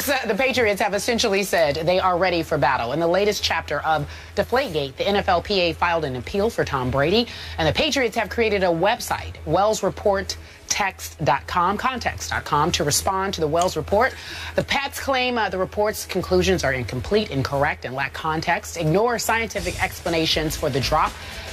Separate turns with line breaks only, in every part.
The Patriots have essentially said they are ready for battle. In the latest chapter of Deflategate, the NFLPA filed an appeal for Tom Brady, and the Patriots have created a website, context.com, to respond to the Wells report. The Pats claim the report's conclusions are incomplete, incorrect, and lack context, ignore scientific explanations for the drop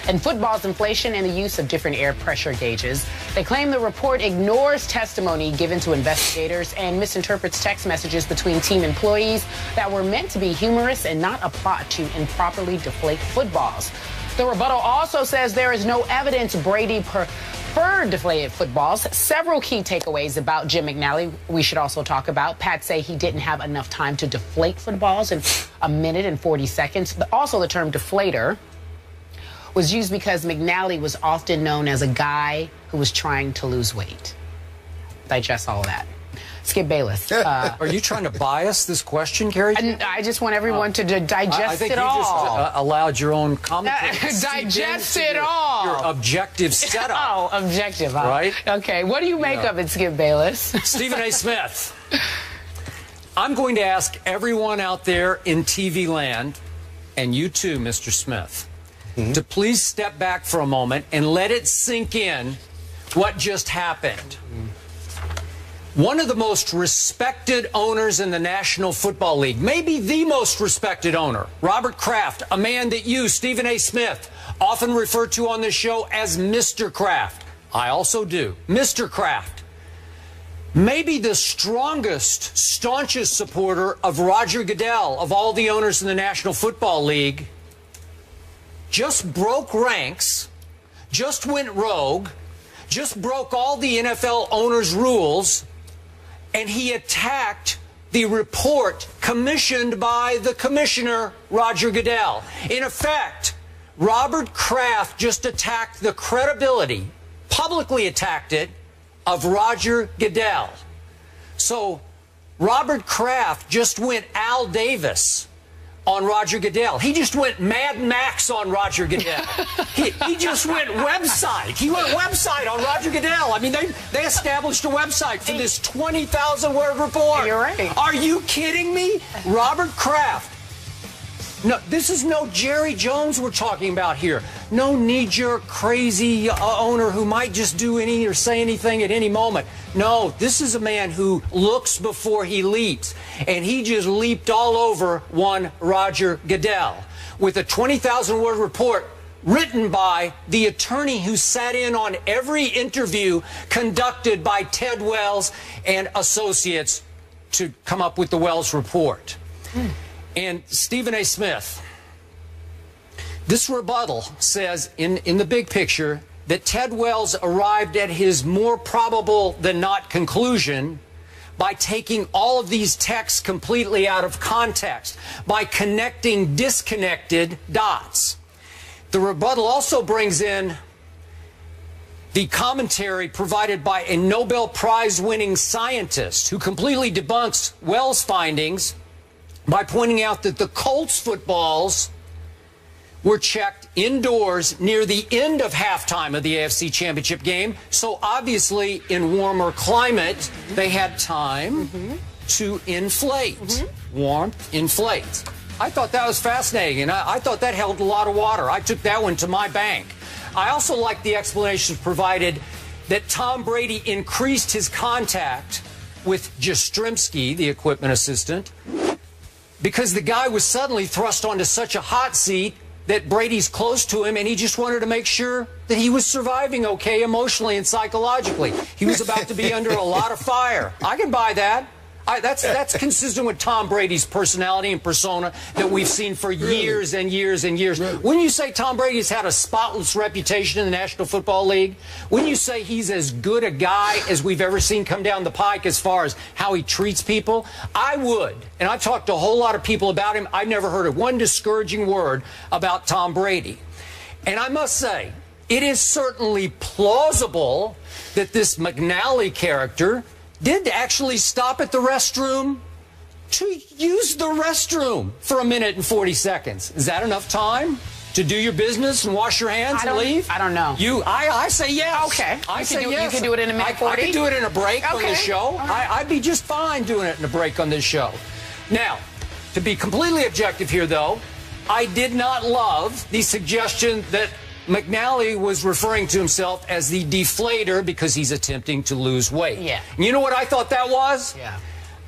in football's inflation and the use of different air pressure gauges. They claim the report ignores testimony given to investigators and misinterprets text messages between team employees that were meant to be humorous and not a plot to improperly deflate footballs. The rebuttal also says there is no evidence Brady preferred deflated footballs. Several key takeaways about Jim McNally we should also talk about. Pat say he didn't have enough time to deflate footballs in a minute and 40 seconds. Also, the term deflator was used because McNally was often known as a guy who was trying to lose weight. Digest all of that. Skip Bayless.
Are you trying to bias this question, Carrie?
I just want everyone to digest
I think
it
you
all.
just allowed your own commentary.
Digest it all.
Your objective setup.
Oh, objective. Huh?
Right?
Okay. What do you make of it, Skip Bayless?
Stephen A. Smith. I'm going to ask everyone out there in TV land, and you too, Mr. Smith, to please step back for a moment and let it sink in what just happened. One of the most respected owners in the National Football League, maybe the most respected owner, Robert Kraft, a man that you, Stephen A. Smith, often refer to on this show as Mr. Kraft. I also do. Mr. Kraft. Maybe the strongest, staunchest supporter of Roger Goodell of all the owners in the National Football League, just broke ranks, just went rogue, just broke all the NFL owners' rules, and he attacked the report commissioned by the commissioner, Roger Goodell. In effect, Robert Kraft just attacked the credibility, publicly attacked it, of Roger Goodell. So Robert Kraft just went Al Davis on Roger Goodell. He just went Mad Max on Roger Goodell. he just went website. He went website on Roger Goodell. I mean, they established a website for this 20,000-word report.
You're right.
Are you kidding me? Robert Kraft. No, this is no Jerry Jones we're talking about here. No knee-jerk, crazy owner who might just do any or say anything at any moment. No, this is a man who looks before he leaps. And he just leaped all over one Roger Goodell with a 20,000-word report written by the attorney who sat in on every interview conducted by Ted Wells and Associates to come up with the Wells report. And Stephen A. Smith, this rebuttal says in the big picture that Ted Wells arrived at his more probable than not conclusion by taking all of these texts completely out of context, by connecting disconnected dots. The rebuttal also brings in the commentary provided by a Nobel Prize-winning scientist who completely debunks Wells' findings by pointing out that the Colts footballs were checked indoors near the end of halftime of the AFC Championship game. So obviously, in warmer climate, they had time to inflate. Warmth inflates. I thought that was fascinating, and I thought that held a lot of water. I took that one to my bank. I also like the explanations provided that Tom Brady increased his contact with Jastrzemski, the equipment assistant, because the guy was suddenly thrust onto such a hot seat that Brady's close to him, and he just wanted to make sure that he was surviving okay emotionally and psychologically. He was about to be under a lot of fire. I can buy that. That's consistent with Tom Brady's personality and persona that we've seen for years and years and years. Wouldn't you say Tom Brady's had a spotless reputation in the National Football League? Wouldn't you say he's as good a guy as we've ever seen come down the pike as far as how he treats people? I would. And I've talked to a whole lot of people about him. I've never heard of one discouraging word about Tom Brady. And I must say, it is certainly plausible that this McNally character did actually stop at the restroom to use the restroom for a minute and 40 seconds. Is that enough time? to do your business and wash your hands and leave?
I don't know.
I say yes.
Okay.
I say yes.
You can do it in a minute 40?
I can do it in a break on the show.
Right.
I'd be just fine doing it in a break on this show. Now, to be completely objective here, though, I did not love the suggestion that McNally was referring to himself as the deflator because he's attempting to lose weight.
Yeah.
You know what I thought that was?
Yeah.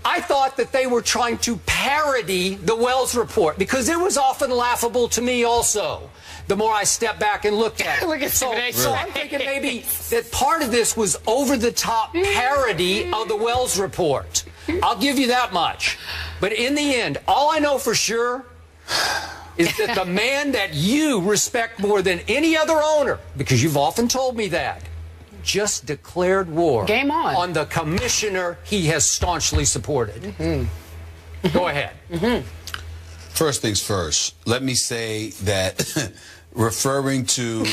I thought that they were trying to parody the Wells report because it was often laughable to me also. The more I stepped back and looked at it. So I'm thinking maybe that part of this was over-the-top parody of the Wells report. I'll give you that much. But in the end, all I know for sure is that the man that you respect more than any other owner, because you've often told me that, just declared war
Game on
the commissioner he has staunchly supported. Go ahead.
First things first, let me say that referring to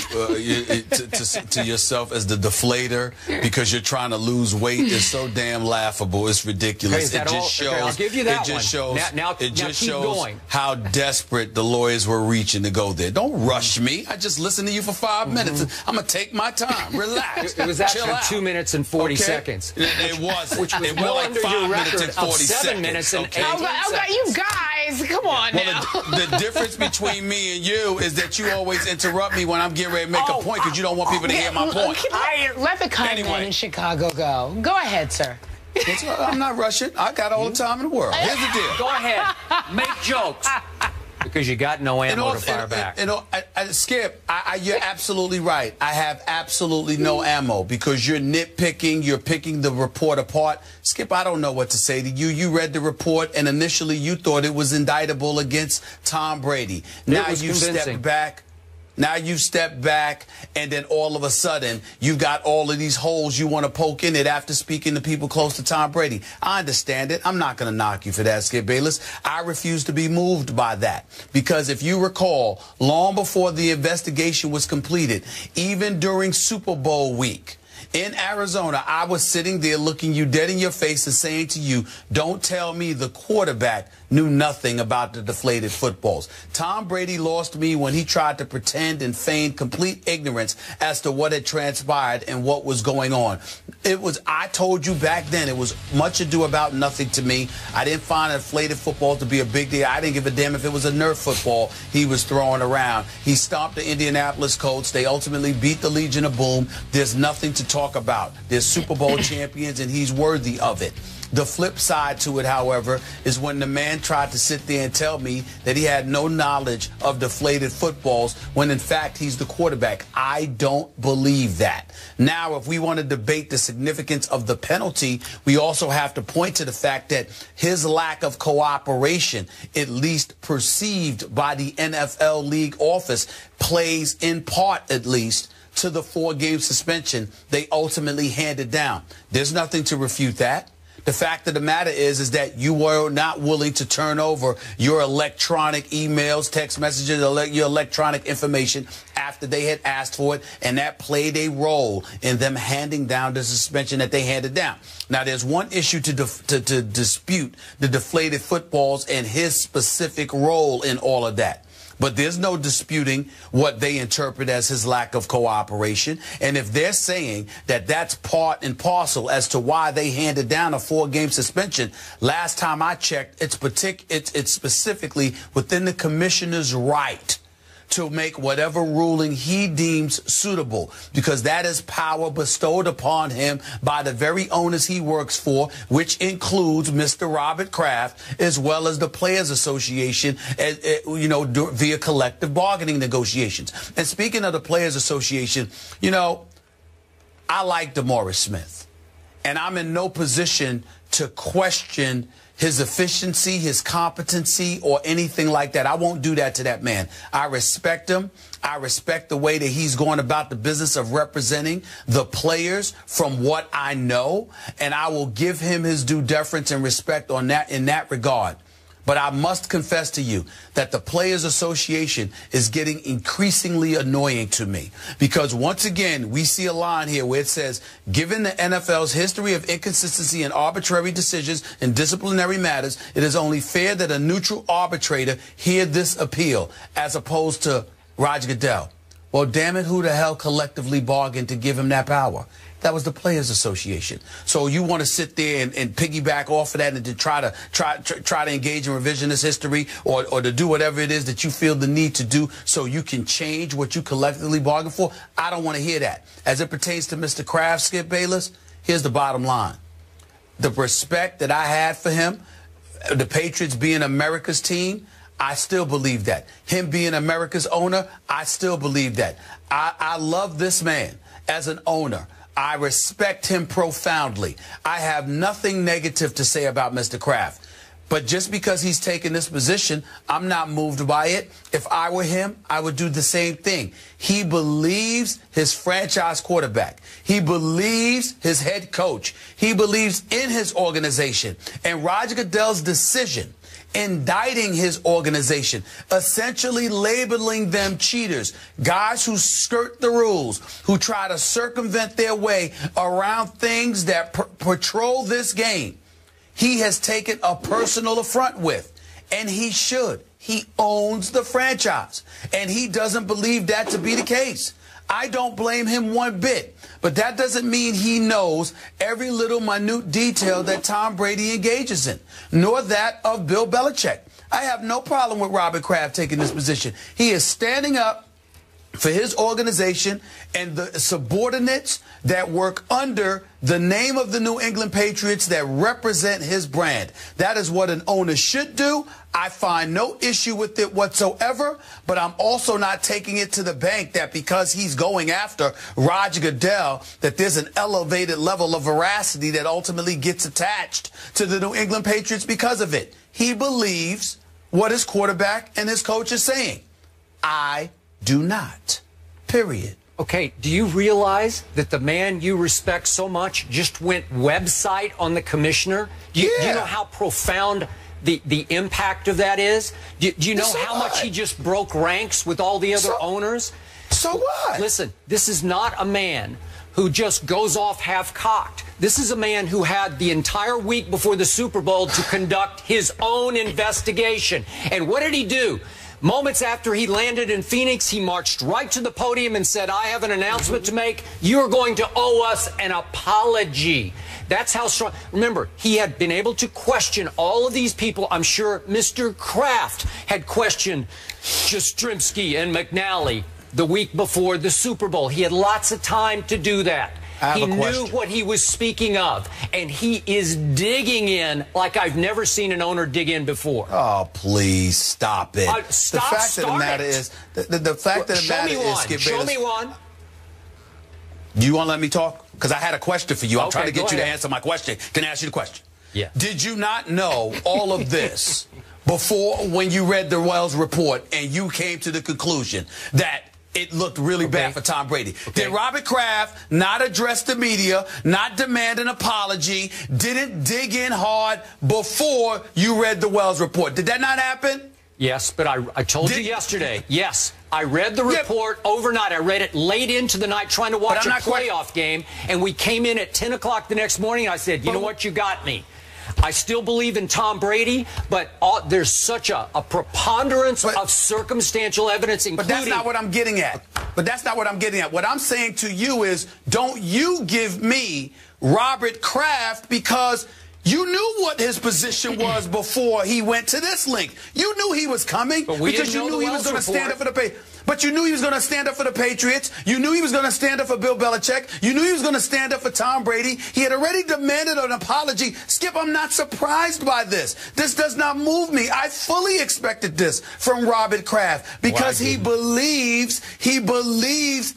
yourself as the deflator because you're trying to lose weight is so damn laughable. It's ridiculous.
Okay,
it just shows.
Okay, I'll give you that
it just
one.
shows. It just
keep
shows
going.
how desperate the lawyers were reaching to go there. Don't rush me. I just listened to you for 5 minutes. I'm gonna take my time. Relax.
It was actually 2 minutes and 40 seconds.
It wasn't.
Which was
well
under
like 5
your
minutes
record
and 40
of 7
seconds.
minutes and
Okay.
18 seconds.
You guys, come on now.
The difference between me and you is that you always interrupt me when I'm getting ready to make a point because you don't want people to hear my point.
Let the kind man in Chicago go. Go ahead, sir.
I'm not rushing. I got all the time in the world. Here's the deal.
Go ahead. Make jokes. Because you got no ammo to fire back.
Skip, you're absolutely right. I have absolutely no ammo because you're nitpicking. You're picking the report apart. Skip, I don't know what to say to you. You read the report, and initially you thought it was indictable against Tom Brady. Now you've stepped back. Now you step back, and then all of a sudden, you've got all of these holes you want to poke in it after speaking to people close to Tom Brady. I understand it. I'm not going to knock you for that, Skip Bayless. I refuse to be moved by that. Because if you recall, long before the investigation was completed, even during Super Bowl week, in Arizona, I was sitting there looking you dead in your face and saying to you, don't tell me the quarterback knew nothing about the deflated footballs. Tom Brady lost me when he tried to pretend and feign complete ignorance as to what had transpired and what was going on. I told you back then, it was much ado about nothing to me. I didn't find inflated football to be a big deal. I didn't give a damn if it was a Nerf football he was throwing around. He stomped the Indianapolis Colts. They ultimately beat the Legion of Boom. There's nothing to talk about. They're Super Bowl champions, and he's worthy of it. The flip side to it, however, is when the man tried to sit there and tell me that he had no knowledge of deflated footballs when, in fact, he's the quarterback. I don't believe that. Now, if we want to debate the significance of the penalty, we also have to point to the fact that his lack of cooperation, at least perceived by the NFL league office, plays in part, at least, to the 4-game suspension they ultimately handed down. There's nothing to refute that. The fact of the matter is that you were not willing to turn over your electronic emails, text messages, your electronic information after they had asked for it, and that played a role in them handing down the suspension that they handed down. Now, there's one issue to dispute the deflated footballs and his specific role in all of that. But there's no disputing what they interpret as his lack of cooperation. And if they're saying that that's part and parcel as to why they handed down a 4-game suspension, last time I checked, it's specifically within the commissioner's right to make whatever ruling he deems suitable, because that is power bestowed upon him by the very owners he works for, which includes Mr. Robert Kraft, as well as the Players Association, via collective bargaining negotiations. And speaking of the Players Association, I like DeMaurice Smith, and I'm in no position to question his efficiency, his competency, or anything like that. I won't do that to that man. I respect him. I respect the way that he's going about the business of representing the players from what I know, and I will give him his due deference and respect on that in that regard. But I must confess to you that the Players Association is getting increasingly annoying to me, because once again, we see a line here where it says, given the NFL's history of inconsistency and arbitrary decisions in disciplinary matters, it is only fair that a neutral arbitrator hear this appeal, as opposed to Roger Goodell. Well, damn it, who the hell collectively bargained to give him that power? That was the Players Association. So you want to sit there and piggyback off of that and to try to engage in revisionist history or to do whatever it is that you feel the need to do so you can change what you collectively bargained for? I don't want to hear that. As it pertains to Mr. Kraft, Skip Bayless, here's the bottom line. The respect that I had for him, the Patriots being America's team, I still believe that. Him being America's owner, I still believe that. I love this man as an owner. I respect him profoundly. I have nothing negative to say about Mr. Kraft. But just because he's taken this position, I'm not moved by it. If I were him, I would do the same thing. He believes his franchise quarterback. He believes his head coach. He believes in his organization. And Roger Goodell's decision, indicting his organization, essentially labeling them cheaters, guys who skirt the rules, who try to circumvent their way around things that patrol this game. He has taken a personal affront with, and he should. He owns the franchise, and he doesn't believe that to be the case. I don't blame him one bit, but that doesn't mean he knows every little minute detail that Tom Brady engages in, nor that of Bill Belichick. I have no problem with Robert Kraft taking this position. He is standing up for his organization and the subordinates that work under the name of the New England Patriots that represent his brand. That is what an owner should do. I find no issue with it whatsoever, but I'm also not taking it to the bank that because he's going after Roger Goodell, that there's an elevated level of veracity that ultimately gets attached to the New England Patriots because of it. He believes what his quarterback and his coach is saying. I do not. Period.
Okay, do you realize that the man you respect so much just went website on the commissioner? Do you know how profound the impact of that is? Do you know how much he just broke ranks with all the other owners?
So what?
Listen, this is not a man who just goes off half-cocked. This is a man who had the entire week before the Super Bowl to conduct his own investigation. And what did he do? Moments after he landed in Phoenix, he marched right to the podium and said, I have an announcement to make. You're going to owe us an apology. That's how strong. Remember, he had been able to question all of these people. I'm sure Mr. Kraft had questioned Jastrzemski and McNally the week before the Super Bowl. He had lots of time to do that. He knew what he was speaking of, and he is digging in like I've never seen an owner dig in before.
Oh, please stop it.
Stop.
The fact of the matter is, the fact of the matter is, Skip Bayless.
Show me one.
Do you want to let me talk? Because I had a question for you. I'm
Okay,
trying to get you
ahead.
to answer my question. Can I ask you the question?
Yeah.
Did you not know all of this before when you read the Wells report and you came to the conclusion that it looked really bad for Tom Brady? Did Robert Kraft not address the media, not demand an apology, didn't dig in hard before you read the Wells report? Did that not happen?
Yes, but I told you yesterday. Yes, I read the report overnight. I read it late into the night trying to watch a playoff game, and we came in at 10 o'clock the next morning, and I said, you know what, you got me. I still believe in Tom Brady, but there's such a preponderance of circumstantial evidence, including...
But that's not what I'm getting at. What I'm saying to you is, don't you give me Robert Kraft because you knew what his position was before he went to this link. You knew he was coming because you knew he was going to stand up for the Patriots. But you knew he was going to stand up for the Patriots. You knew he was going to stand up for Bill Belichick. You knew he was going to stand up for Tom Brady. He had already demanded an apology. Skip, I'm not surprised by this. This does not move me. I fully expected this from Robert Kraft because he believes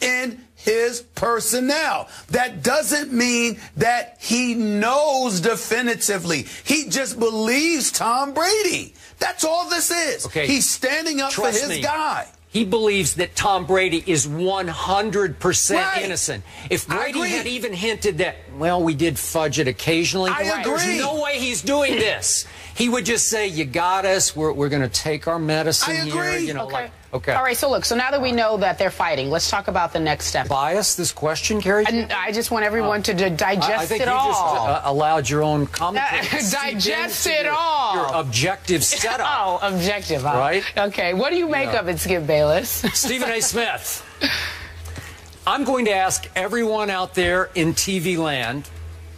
in his personnel. That doesn't mean that he knows definitively. He just believes Tom Brady. That's all this is.
Okay.
He's standing up for his guy.
He believes that Tom Brady is 100% innocent. If Brady had even hinted that, well, we did fudge it occasionally,
I agree.
There's no way he's doing this. he would just say, you got us, we're going to take our medicine
I agree.
here. You know,
Okay.
okay.
All right, so look, so now that we know that they're fighting, let's talk about the next step.
Bias this question, Carrie?
And I just want everyone to digest
I think
it
you
all.
just allowed your own commentary. to seep
Digest
into
it all.
Your objective setup.
Oh, objective, huh?
Right?
Okay, what do you make of it, Skip Bayless?
Stephen A. Smith, I'm going to ask everyone out there in TV land,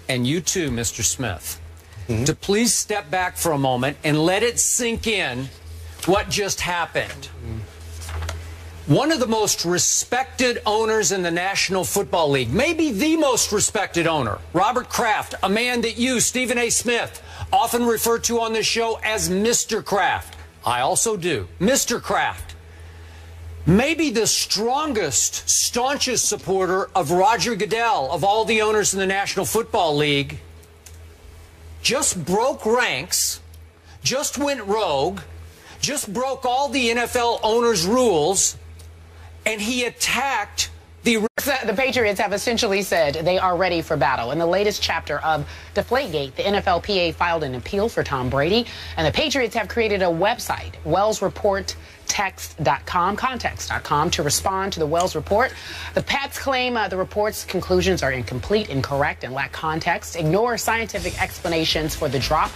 and you too, Mr. Smith, to please step back for a moment and let it sink in what just happened. One of the most respected owners in the National Football League, maybe the most respected owner, Robert Kraft, a man that you, Stephen A. Smith, often refer to on this show as Mr. Kraft. I also do. Mr. Kraft. Maybe the strongest, staunchest supporter of Roger Goodell of all the owners in the National Football League, just broke ranks, just went rogue, just broke all the NFL owners' rules, and he attacked the
Patriots have essentially said they are ready for battle. In the latest chapter of Deflategate, the NFLPA filed an appeal for Tom Brady, and the Patriots have created a website, context.com, to respond to the Wells report. The Pats claim the report's conclusions are incomplete, incorrect, and lack context, ignore scientific explanations for the drop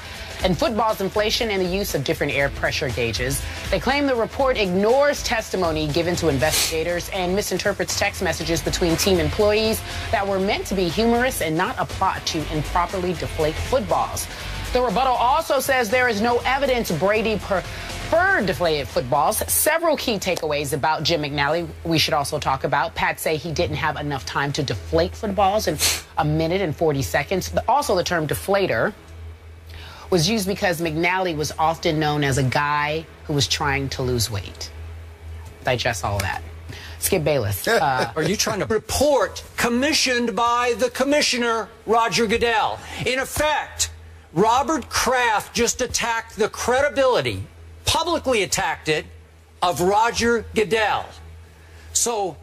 in football's inflation and the use of different air pressure gauges. They claim the report ignores testimony given to investigators and misinterprets text messages between team employees that were meant to be humorous and not a plot to improperly deflate footballs. The rebuttal also says there is no evidence Brady preferred deflated footballs. Several key takeaways about Jim McNally we should also talk about. Pat say he didn't have enough time to deflate footballs in a minute and 40 seconds. Also, the term deflator was used because McNally was often known as a guy who was trying to lose weight. Digest all of that. Skip Bayless.
Are you trying to report commissioned by the commissioner, Roger Goodell? In effect, Robert Kraft just attacked the credibility, publicly attacked it, of Roger Goodell. So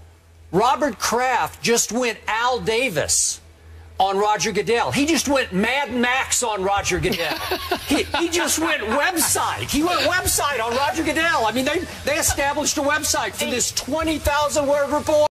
Robert Kraft just went Al Davis on Roger Goodell. He just went Mad Max on Roger Goodell. he just went website. He went website on Roger Goodell. I mean, they established a website for this 20,000-word report.